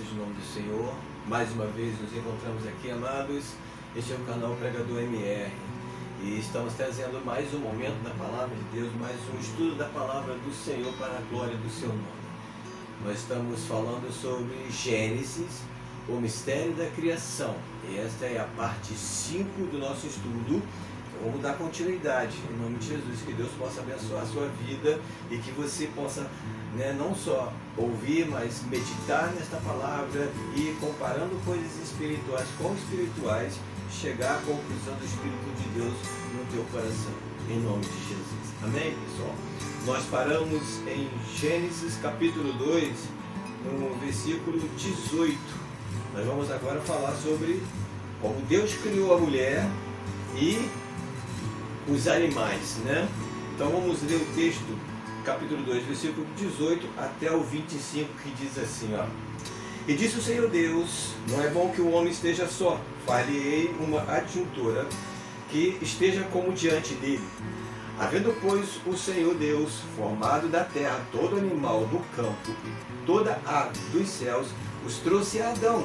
seja o nome do Senhor. Mais uma vez nos encontramos aqui, amados. Este é o canal Pregador MR e estamos trazendo mais um momento da Palavra de Deus, mais um estudo da Palavra do Senhor para a glória do Seu nome. Nós estamos falando sobre Gênesis, o mistério da criação. E esta é a parte 5 do nosso estudo. Vamos dar continuidade, em nome de Jesus, que Deus possa abençoar a sua vida e que você possa, não só ouvir, mas meditar nesta palavra e, comparando coisas espirituais com espirituais, chegar à conclusão do Espírito de Deus no teu coração, em nome de Jesus. Amém, pessoal? Nós paramos em Gênesis capítulo 2, no versículo 18. Nós vamos agora falar sobre como Deus criou a mulher e os animais, Então vamos ler o texto, capítulo 2, versículo 18 até o 25, que diz assim, E disse o Senhor Deus, não é bom que o homem esteja só, far-lhe-ei uma adjuntora que esteja como diante dele. Havendo, pois, o Senhor Deus formado da terra todo animal do campo e toda ave dos céus, os trouxe a Adão,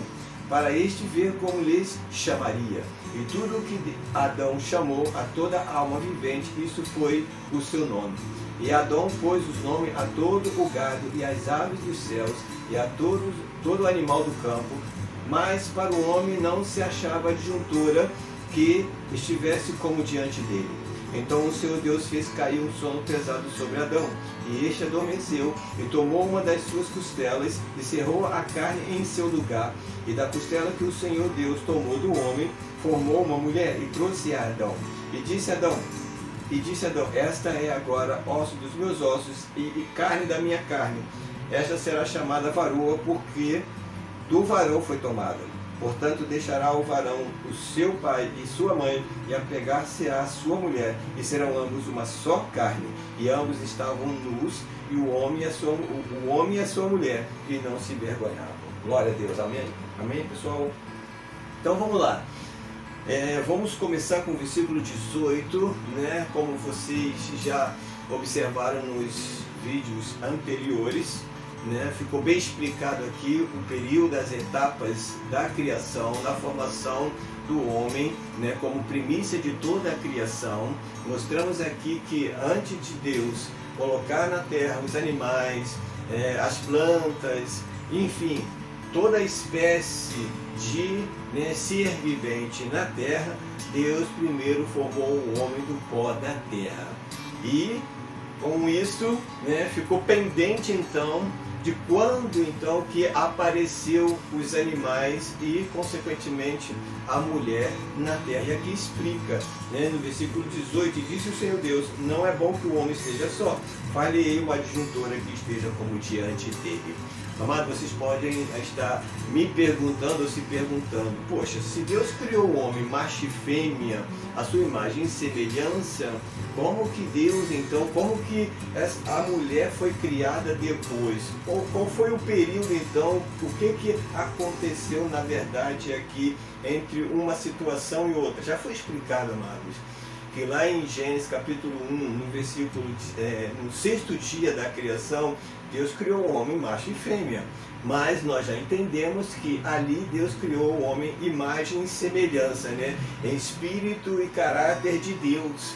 para este ver como lhes chamaria. E tudo o que Adão chamou a toda alma vivente, isso foi o seu nome. E Adão pôs os nomes a todo o gado e às aves dos céus e a todo animal do campo, mas para o homem não se achava adjuntora que estivesse como diante dele. Então o Senhor Deus fez cair um sono pesado sobre Adão, e este adormeceu, e tomou uma das suas costelas, e cerrou a carne em seu lugar, e da costela que o Senhor Deus tomou do homem, formou uma mulher, e trouxe a Adão. E disse Adão, esta é agora osso dos meus ossos, e carne da minha carne. Esta será chamada varoa, porque do varão foi tomada. Portanto, deixará o varão o seu pai e sua mãe, e apegar-se-á a sua mulher, e serão ambos uma só carne. E ambos estavam nus, e o homem e a sua mulher, e não se envergonhavam. Glória a Deus, amém? Amém, pessoal? Então vamos lá. Vamos começar com o versículo 18, Como vocês já observaram nos vídeos anteriores, Ficou bem explicado aqui o período, as etapas da criação, da formação do homem, como primícia de toda a criação. Mostramos aqui que antes de Deus colocar na terra os animais, as plantas, enfim, toda a espécie de ser vivente na terra, Deus primeiro formou o homem do pó da terra. E com isso, ficou pendente então de quando então que apareceu os animais e consequentemente a mulher na terra. E aqui explica, no versículo 18, disse o Senhor Deus, não é bom que o homem esteja só, far-lhe-ei uma adjuntora que esteja como diante dele. Amado, vocês podem estar me perguntando ou se perguntando, poxa, se Deus criou o homem macho e fêmea, a sua imagem e semelhança, como que Deus então, como que a mulher foi criada depois? Qual foi o período então, o que aconteceu na verdade aqui entre uma situação e outra? Já foi explicado, amados, que lá em Gênesis capítulo 1, no versículo, no 6º dia da criação, Deus criou o homem macho e fêmea, mas nós já entendemos que ali Deus criou o homem imagem e semelhança, em espírito e caráter de Deus,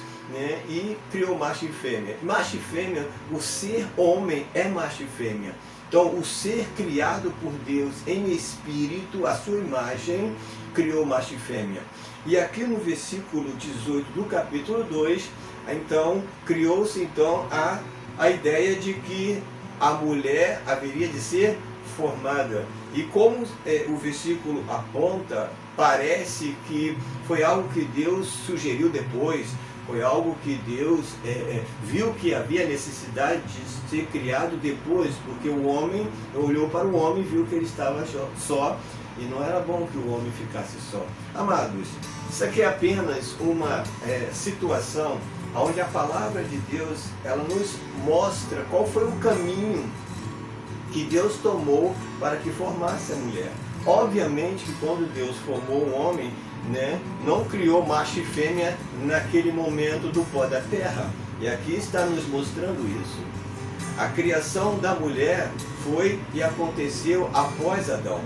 e criou macho e fêmea. Macho e fêmea, o ser homem é macho e fêmea. Então, o ser criado por Deus em espírito, a sua imagem, criou macho e fêmea. E aqui no versículo 18 do capítulo 2, então, criou-se então a ideia de que a mulher haveria de ser formada. E como o versículo aponta, parece que foi algo que Deus sugeriu depois, foi algo que Deus viu que havia necessidade de ser criado depois, porque o homem olhou para o homem e viu que ele estava só, e não era bom que o homem ficasse só. Amados, isso aqui é apenas uma situação onde a palavra de Deus, ela nos mostra qual foi o caminho que Deus tomou para que formasse a mulher. Obviamente que quando Deus formou o homem, não criou macho e fêmea naquele momento do pó da terra. E aqui está nos mostrando isso. A criação da mulher foi e aconteceu após Adão.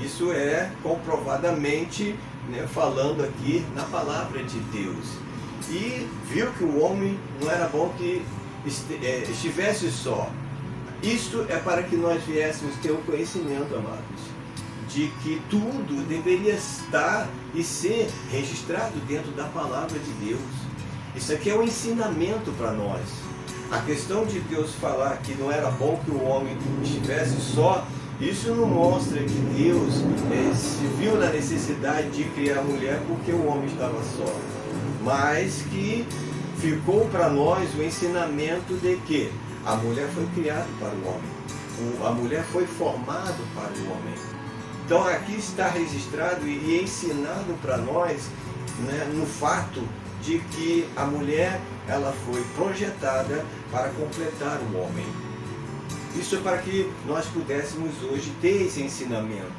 Isso é comprovadamente, né, falando aqui na palavra de Deus. E viu que o homem não era bom que estivesse só. Isto é para que nós viéssemos ter o conhecimento, amados, de que tudo deveria estar e ser registrado dentro da palavra de Deus. Isso aqui é um ensinamento para nós. A questão de Deus falar que não era bom que o homem estivesse só, isso não mostra que Deus se viu na necessidade de criar a mulher porque o homem estava só, mas que ficou para nós o ensinamento de que a mulher foi criada para o homem, a mulher foi formada para o homem. Então aqui está registrado e ensinado para nós, né, no fato de que a mulher ela foi projetada para completar o homem. Isso é para que nós pudéssemos hoje ter esse ensinamento,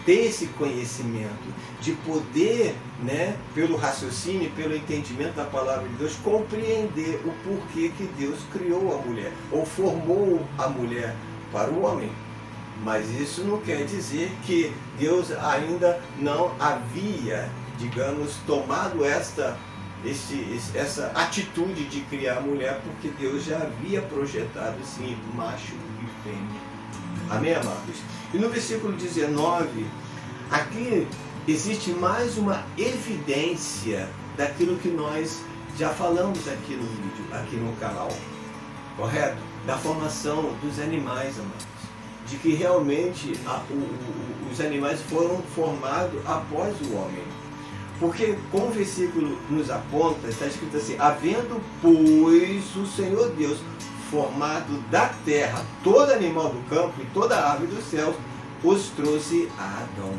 ter esse conhecimento, de poder, né, pelo raciocínio, pelo entendimento da palavra de Deus, compreender o porquê que Deus criou a mulher, ou formou a mulher para o homem. Mas isso não quer dizer que Deus ainda não havia, digamos, tomado essa atitude de criar a mulher, porque Deus já havia projetado, sim, macho e fêmea. Amém, amados? E no versículo 19, aqui existe mais uma evidência daquilo que nós já falamos aqui no vídeo, aqui no canal, correto? Da formação dos animais, amados. De que realmente os animais foram formados após o homem. Porque, como o versículo nos aponta, está escrito assim: havendo, pois, o Senhor Deus formado da terra todo animal do campo e toda ave dos céus, os trouxe a Adão.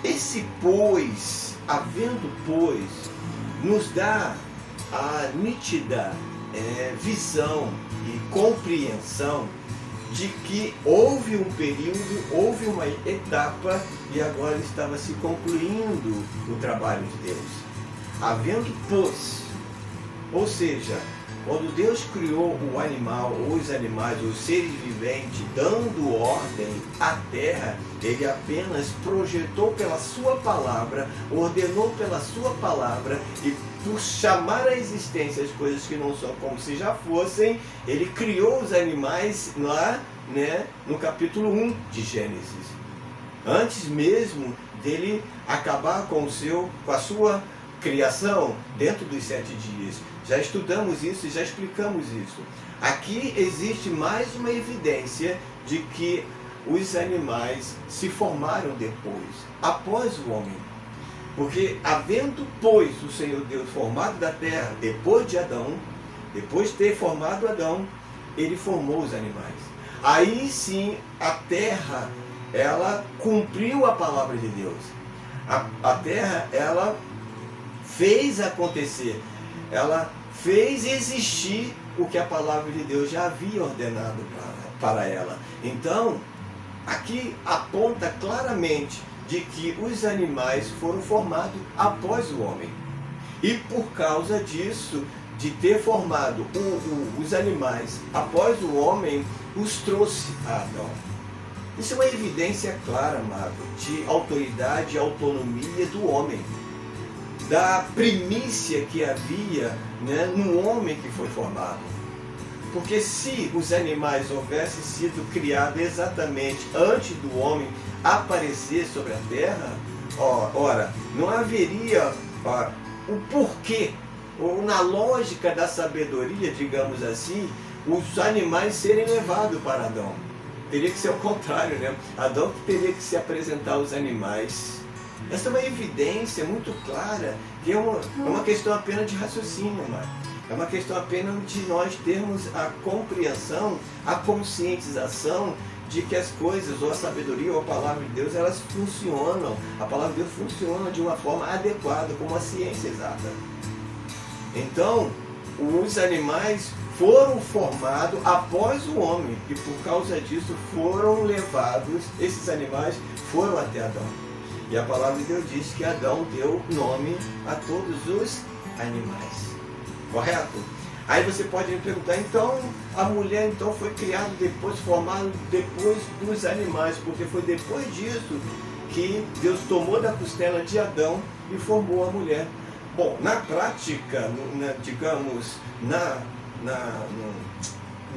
Esse pois, havendo pois, nos dá a nítida visão e compreensão de que houve um período, houve uma etapa e agora estava se concluindo o trabalho de Deus. Havendo pois, ou seja, quando Deus criou o animal, os animais, os seres viventes, dando ordem à terra, Ele apenas projetou pela sua palavra, ordenou pela sua palavra, e por chamar à existência as coisas que não são como se já fossem, Ele criou os animais lá, né, no capítulo 1 de Gênesis. Antes mesmo dele acabar com a sua criação dentro dos 7 dias. Já estudamos isso e já explicamos isso. Aqui existe mais uma evidência de que os animais se formaram depois, após o homem. Porque havendo, pois, o Senhor Deus formado da terra, depois de Adão, depois de ter formado Adão, Ele formou os animais. Aí sim, a terra, ela cumpriu a palavra de Deus. A terra, ela fez acontecer, ela fez existir o que a palavra de Deus já havia ordenado para ela. Então, aqui aponta claramente de que os animais foram formados após o homem. E por causa disso, de ter formado os animais após o homem, os trouxe a Adão. Isso é uma evidência clara, amado, de autoridade e autonomia do homem. Da primícia que havia, né, no homem que foi formado. Porque se os animais houvessem sido criados exatamente antes do homem aparecer sobre a terra, ora, não haveria o porquê, ou na lógica da sabedoria, digamos assim, os animais serem levados para Adão. Teria que ser o contrário, né? Adão que teria que se apresentar aos animais. Essa é uma evidência muito clara, que é uma questão apenas de raciocínio, mano. É uma questão apenas de nós termos a compreensão, a conscientização de que as coisas, ou a sabedoria, ou a palavra de Deus, elas funcionam. A palavra de Deus funciona de uma forma adequada, como a ciência exata. Então, os animais foram formados após o homem, e por causa disso foram levados, esses animais foram até Adão. E a palavra de Deus diz que Adão deu nome a todos os animais. Correto? Aí você pode me perguntar, então a mulher então foi criada depois, formada depois dos animais, porque foi depois disso que Deus tomou da costela de Adão e formou a mulher. Bom, na prática, digamos,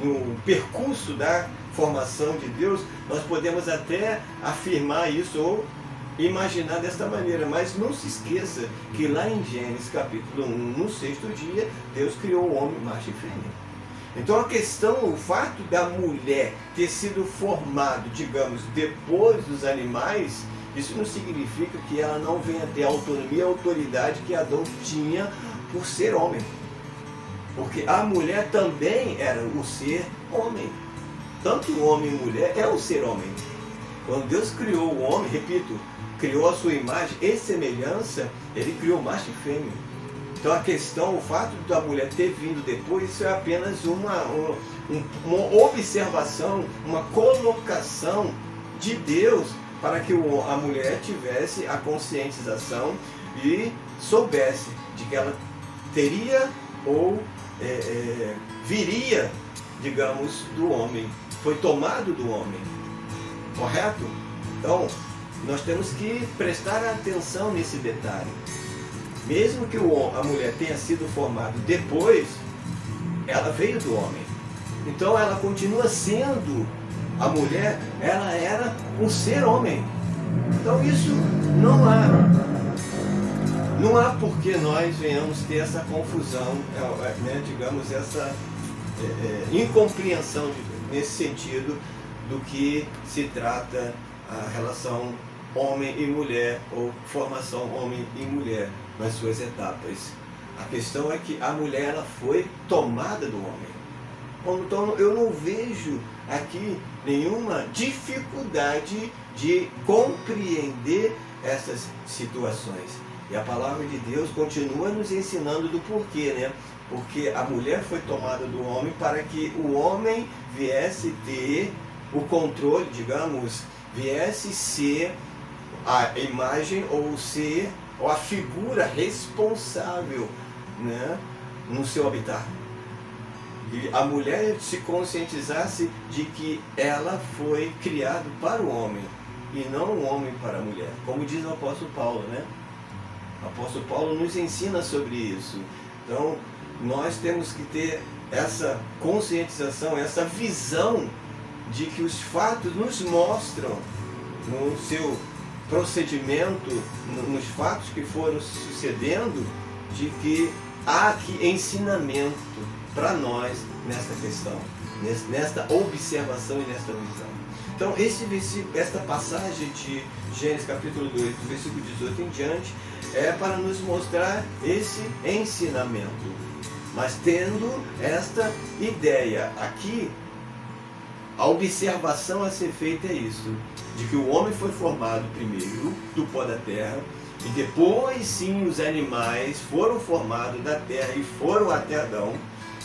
no percurso da formação de Deus, nós podemos até afirmar isso ou imaginar desta maneira, mas não se esqueça que lá em Gênesis capítulo 1, no sexto dia, Deus criou o homem macho e fêmea. Então a questão, o fato da mulher ter sido formado, digamos, depois dos animais, isso não significa que ela não venha ter a autonomia e a autoridade que Adão tinha por ser homem. Porque a mulher também era o ser homem. Tanto o homem e mulher é o ser homem. Quando Deus criou o homem, repito, criou a sua imagem e semelhança, ele criou macho e fêmea. Então a questão, o fato da mulher ter vindo depois, isso é apenas uma observação, uma colocação de Deus para que a mulher tivesse a conscientização e soubesse de que ela teria ou viria, digamos, do homem, foi tomado do homem, correto? Então, nós temos que prestar atenção nesse detalhe. Mesmo que a mulher tenha sido formada depois, ela veio do homem. Então, ela continua sendo, a mulher, ela era um ser homem. Então, isso não há por que nós venhamos ter essa confusão, digamos, essa incompreensão nesse sentido do que se trata a relação homem e mulher, ou formação homem e mulher nas suas etapas. A questão é que a mulher ela foi tomada do homem. Então eu não vejo aqui nenhuma dificuldade de compreender essas situações. E a palavra de Deus continua nos ensinando do porquê, né? Porque a mulher foi tomada do homem para que o homem viesse ter o controle, digamos, viesse ser a imagem ou a figura responsável, né, no seu habitat. E a mulher se conscientizasse de que ela foi criada para o homem e não o homem para a mulher. Como diz o apóstolo Paulo, né? O apóstolo Paulo nos ensina sobre isso. Então, nós temos que ter essa conscientização, essa visão de que os fatos nos mostram no seu procedimento, nos fatos que foram sucedendo, de que há aqui ensinamento para nós nesta questão, nesta observação e nesta visão. Então, esta passagem de Gênesis capítulo 2, do versículo 18 em diante, é para nos mostrar esse ensinamento. Mas tendo esta ideia aqui, a observação a ser feita é isso, de que o homem foi formado primeiro do pó da terra, e depois sim os animais foram formados da terra e foram até Adão,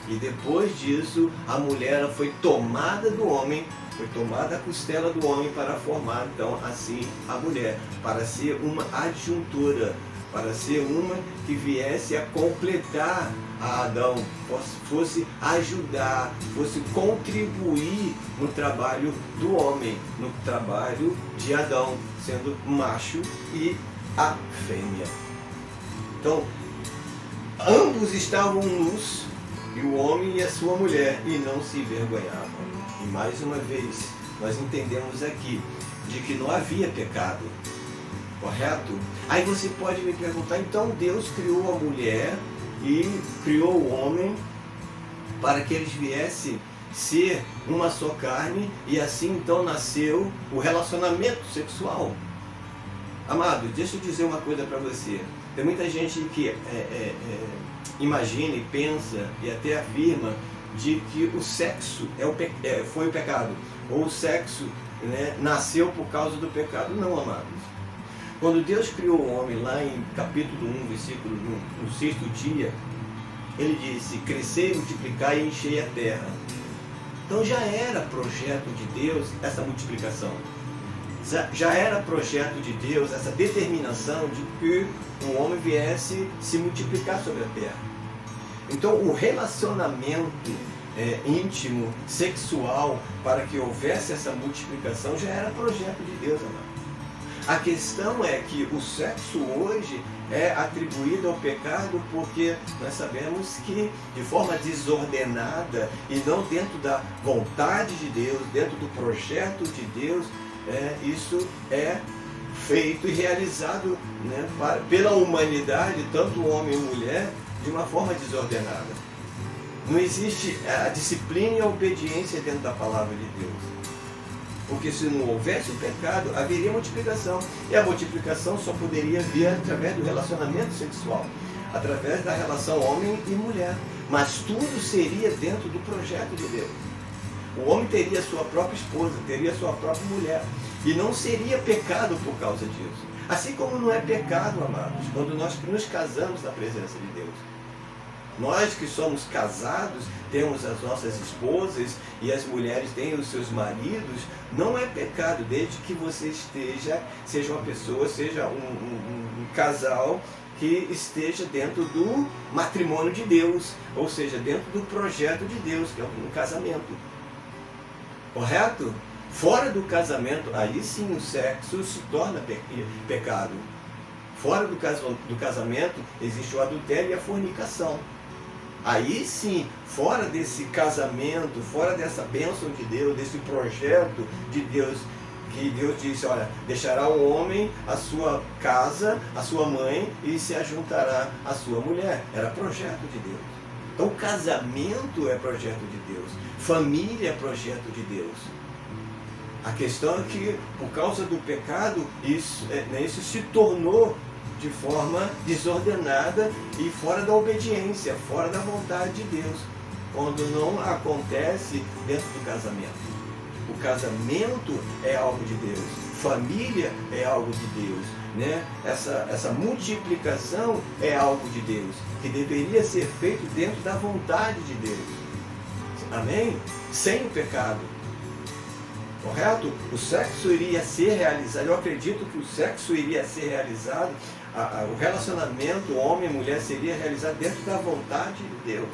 e depois disso a mulher foi tomada do homem, foi tomada a costela do homem para formar então assim a mulher, para ser uma adjuntora, para ser uma que viesse a completar a Adão, fosse ajudar, fosse contribuir no trabalho do homem, no trabalho de Adão, sendo macho e a fêmea. Então, ambos estavam nus, e o homem e a sua mulher, e não se envergonhavam. E mais uma vez, nós entendemos aqui de que não havia pecado, correto? Aí você pode me perguntar, então Deus criou a mulher e criou o homem para que eles viessem ser uma só carne, e assim então nasceu o relacionamento sexual. Amado, deixa eu dizer uma coisa para você. Tem muita gente que imagina e pensa e até afirma de que o sexo foi o pecado, ou o sexo, né, nasceu por causa do pecado. Não, amados. Quando Deus criou o homem, lá em capítulo 1, versículo 1, no sexto dia, ele disse: crescei, multiplicai e enchei a terra. Então já era projeto de Deus essa multiplicação. Já era projeto de Deus essa determinação de que o homem viesse se multiplicar sobre a terra. Então o relacionamento íntimo, sexual, para que houvesse essa multiplicação, já era projeto de Deus, amado. A questão é que o sexo hoje é atribuído ao pecado porque nós sabemos que de forma desordenada e não dentro da vontade de Deus, dentro do projeto de Deus, isso é feito e realizado, né, pela humanidade, tanto homem e mulher, de uma forma desordenada. Não existe a disciplina e a obediência dentro da palavra de Deus. Porque se não houvesse o pecado, haveria multiplicação. E a multiplicação só poderia vir através do relacionamento sexual, através da relação homem e mulher. Mas tudo seria dentro do projeto de Deus. O homem teria sua própria esposa, teria sua própria mulher. E não seria pecado por causa disso. Assim como não é pecado, amados, quando nós nos casamos na presença de Deus. Nós que somos casados, temos as nossas esposas e as mulheres têm os seus maridos, não é pecado, desde que você seja uma pessoa, seja um casal que esteja dentro do matrimônio de Deus, ou seja, dentro do projeto de Deus, que é um casamento. Correto? Fora do casamento, aí sim o sexo se torna pecado. Fora do casamento existe o adultério e a fornicação. Aí sim, fora desse casamento, fora dessa bênção de Deus, desse projeto de Deus, que Deus disse, olha, deixará o homem a sua casa, a sua mãe, e se ajuntará a sua mulher. Era projeto de Deus. Então o casamento é projeto de Deus, família é projeto de Deus. A questão é que, por causa do pecado, isso se tornou de forma desordenada e fora da obediência, fora da vontade de Deus, quando não acontece dentro do casamento. O casamento é algo de Deus, família é algo de Deus, né? Essa multiplicação é algo de Deus, que deveria ser feito dentro da vontade de Deus. Amém? Sem o pecado. Correto? O sexo iria ser realizado, eu acredito que o sexo iria ser realizado, o relacionamento homem e mulher seria realizado dentro da vontade de Deus.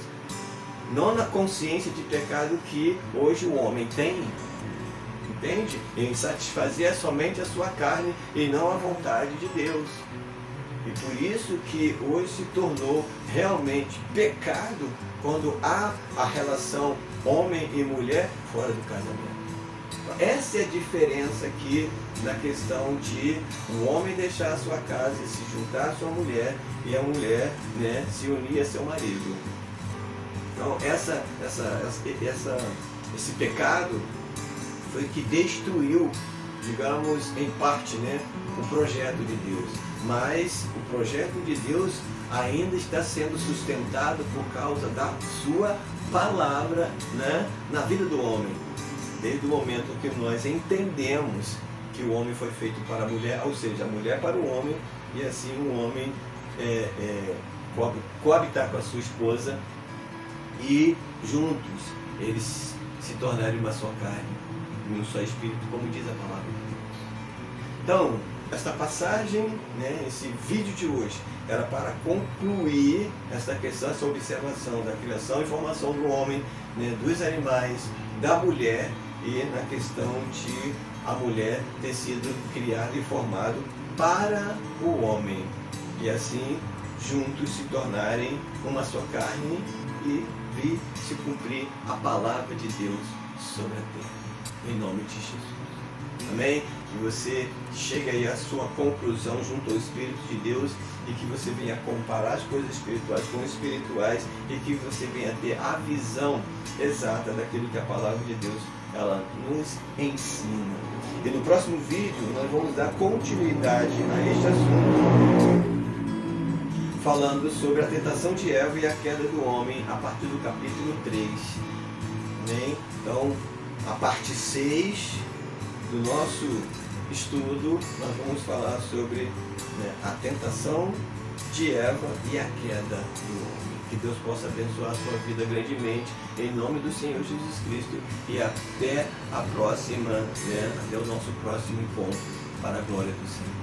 Não na consciência de pecado que hoje o homem tem. Entende? Em satisfazer somente a sua carne e não a vontade de Deus. E por isso que hoje se tornou realmente pecado quando há a relação homem e mulher fora do casamento. Essa é a diferença aqui na questão de o homem deixar a sua casa e se juntar à sua mulher e a mulher, né, se unir a seu marido. Então esse pecado foi que destruiu, digamos, em parte, né, o projeto de Deus. Mas o projeto de Deus ainda está sendo sustentado por causa da sua palavra, né, na vida do homem. Desde o momento que nós entendemos que o homem foi feito para a mulher, ou seja, a mulher para o homem, e assim o homem coabitar com a sua esposa e juntos eles se tornarem uma só carne, um só espírito, como diz a palavra de Deus. Então, esta passagem, né, esse vídeo de hoje, era para concluir essa questão, essa observação da criação e formação do homem, né, dos animais, da mulher, e na questão de a mulher ter sido criada e formada para o homem. E assim, juntos se tornarem uma só carne e vir se cumprir a palavra de Deus sobre a terra. Em nome de Jesus. Amém? Que você chegue aí à sua conclusão junto ao Espírito de Deus e que você venha comparar as coisas espirituais com espirituais e que você venha ter a visão exata daquilo que a palavra de Deus ela nos ensina. E no próximo vídeo nós vamos dar continuidade a este assunto, falando sobre a tentação de Eva e a queda do homem a partir do capítulo 3. Amém? Então, a parte 6 do nosso estudo, nós vamos falar sobre, né, a tentação de Eva e a queda do homem. Que Deus possa abençoar a sua vida grandemente, em nome do Senhor Jesus Cristo, e até a próxima, né, até o nosso próximo encontro, para a glória do Senhor.